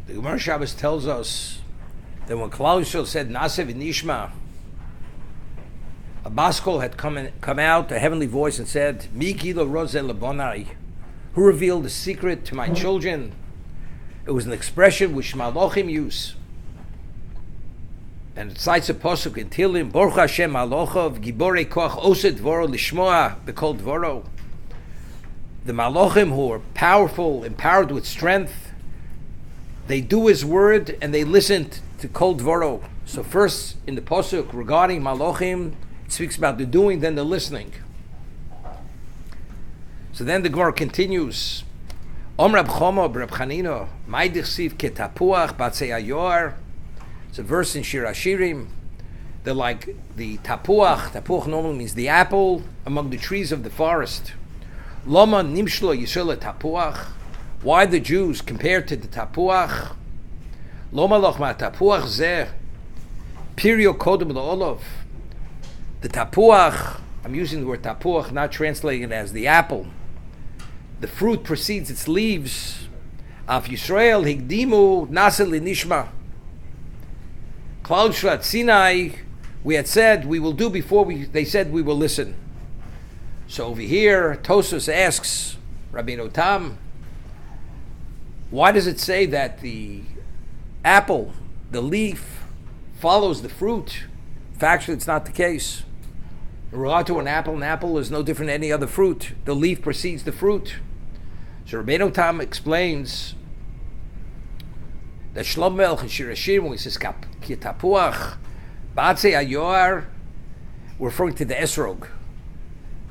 The Gemara Shabbos tells us that when Klal Yisrael said Nasev Nishma, a baskol had come out, a heavenly voice, and said, Mi gilo rozel lebonai, who revealed the secret to my children? It was an expression which Malachim use. And it cites a pasuk in Tehillim, Baruch Hashem Malachov, Giborei Koach Osed Dvoro Lishmoa B'Kol Dvoro. The Malachim who are powerful, empowered with strength, they do His word and they listen to Kol Dvoro. So first in the pasuk regarding Malachim, it speaks about the doing, then the listening. So then the Gemara continues. Om Rab Choma Rab Chanina, Mai Dichsiv Ketapuach Batzei Ayor. It's a verse in Shir Hashirim. They're like the tapuach. Tapuach normally means the apple among the trees of the forest. Lama nimshlo Yisrael tapuach. Why the Jews compared to the tapuach? Loma loch ma tapuach zeh. Pirio kodem lo'olov. The tapuach, I'm using the word tapuach, not translating it as the apple. The fruit precedes its leaves. Af Yisrael higdimu nasa linishma. Klal Yisrael at Sinai, we had said we will do before they said we will listen. So over here, Tosfos asks Rabbeinu Tam, why does it say that the apple, the leaf, follows the fruit? Factually, it's not the case. In regard to an apple is no different than any other fruit. The leaf precedes the fruit. So Rabbeinu Tam explains that Shlomo Melech in Shir Hashirim, when he says Ki Tapuach Batzei Ayor, we're referring to the Esrog,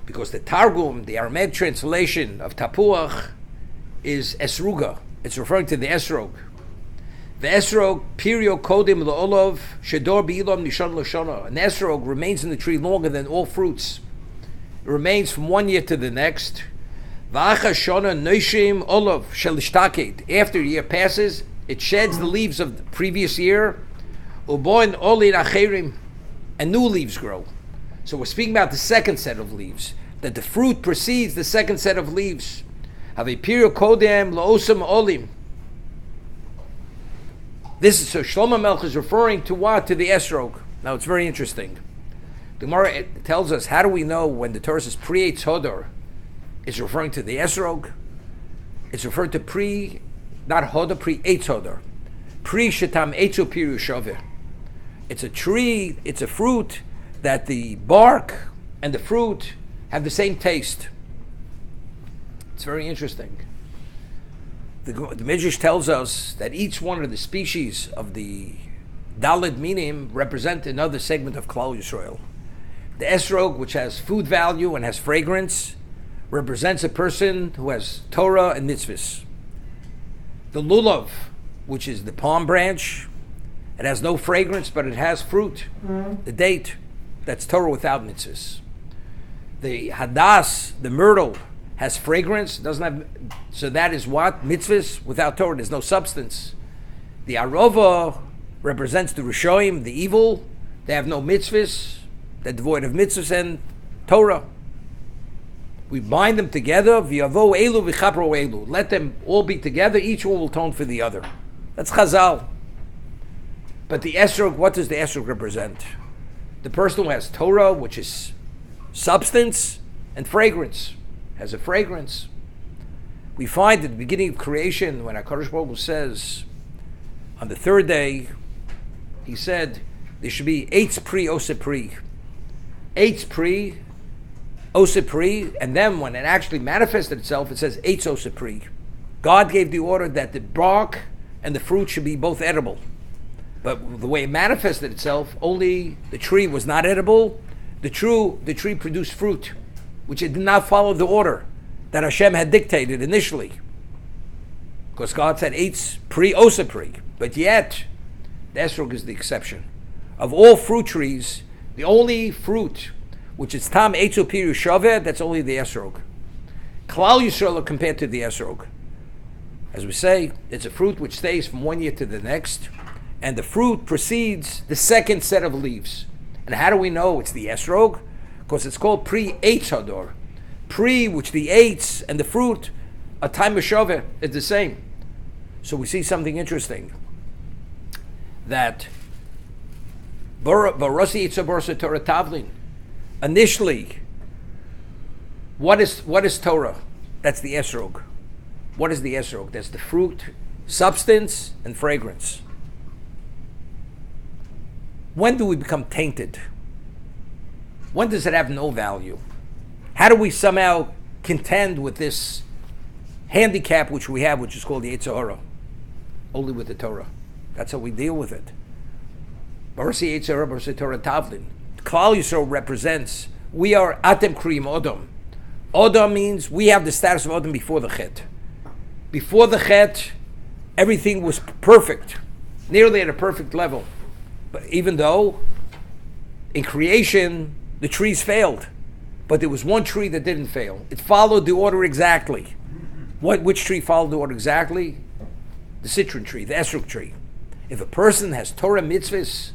because the Targum, the Aramaic translation of Tapuach, is Esruga. It's referring to the Esrog. The Esrog Pirio Kodim Lo'olov Shedor B'Ilom Nishon L'Shona. An Esrog remains in the tree longer than all fruits. It remains from one year to the next. V'acha Shona Noishim Olov Shelishtaked. After a year passes, it sheds the leaves of the previous year, uboin olin acherim, and new leaves grow. So we're speaking about the second set of leaves, that the fruit precedes the second set of leaves. Have a piru kodem laosam olim. This is so Shlomo Melech is referring to what? To the Esrog. Now it's very interesting. The Gemara tells us, how do we know when the Torah says pre Eitz Hodor, it's referring to the Esrog? It's referred to not Hodor, pre Eitz Hodor. Pre Shetam Eitzu Piru Shaveh. It's a tree, it's a fruit that the bark and the fruit have the same taste. It's very interesting. The Midrash tells us that each one of the species of the Daled Minim represent another segment of Klal Yisrael. The Esrog, which has food value and has fragrance, represents a person who has Torah and mitzvahs. The Lulav, which is the palm branch, it has no fragrance, but it has fruit. The date, that's Torah without mitzvahs. The Hadas, the myrtle, has fragrance, doesn't have, so that is what? Mitzvahs without Torah, there's no substance. The Arova represents the Rishoim, the evil, they have no mitzvahs, they're devoid of mitzvahs and Torah. We bind them together, v'yavo elu v'chapro elu. Let them all be together, each one will atone for the other. That's Chazal. But the Esrog, what does the Esrog represent? The person who has Torah, which is substance, and fragrance, has a fragrance. We find at the beginning of creation, when HaKadosh Baruch Hu says, on the third day, he said, there should be Eitz Pri Ose Pri. Eitz Pri Ose Pri, and then when it actually manifested itself, it says Eitz Ose Pri. God gave the order that the bark and the fruit should be both edible. But the way it manifested itself, only the tree was not edible. The tree produced fruit, which it did not follow the order that Hashem had dictated initially. Because God said, Eitz Pri Ose Pri. But yet, the Esrog is the exception. Of all fruit trees, the only fruit, which is Tam Eitzu Piru Shaveh, that's only the Esrog. Klal Yisrael are compared to the Esrog. As we say, it's a fruit which stays from one year to the next, and the fruit precedes the second set of leaves. And how do we know it's the Esrog? Because it's called Pri Eitz Hador. Pri, which the eitz and the fruit, a time of Shaveh, is the same. So we see something interesting, that initially, what is Torah? That's the Esrog. What is the Esrog? That's the fruit, substance, and fragrance. When do we become tainted? When does it have no value? How do we somehow contend with this handicap which we have, which is called the Yetzer Hara? Only with the Torah. That's how we deal with it. Barasi Yetzer Hara, Barasi Torah Tavlin. Klal Yisrael represents, we are Atem Kriyim Odom. Odom means we have the status of Odom before the Chet. Before the Chet, everything was perfect, nearly at a perfect level. But even though in creation the trees failed, but there was one tree that didn't fail. It followed the order exactly. Which tree followed the order exactly? The citron tree, the Esrog tree. If a person has Torah mitzvahs,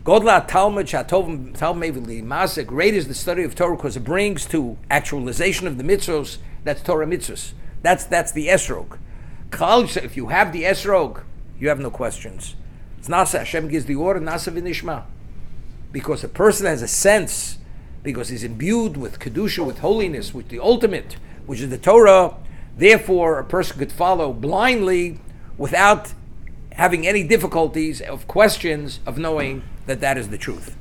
Godla Talmud Shatov Talmud Masa, great is the study of Torah because it brings to actualization of the mitzvahs. That's Torah mitzvahs. That's the Esrog. If you have the Esrog, you have no questions. It's Nasa, Hashem gives the order, Nasa v'nishma. Because a person has a sense, because he's imbued with Kedusha, with holiness, with the ultimate, which is the Torah, therefore a person could follow blindly without having any difficulties of questions of knowing that that is the truth.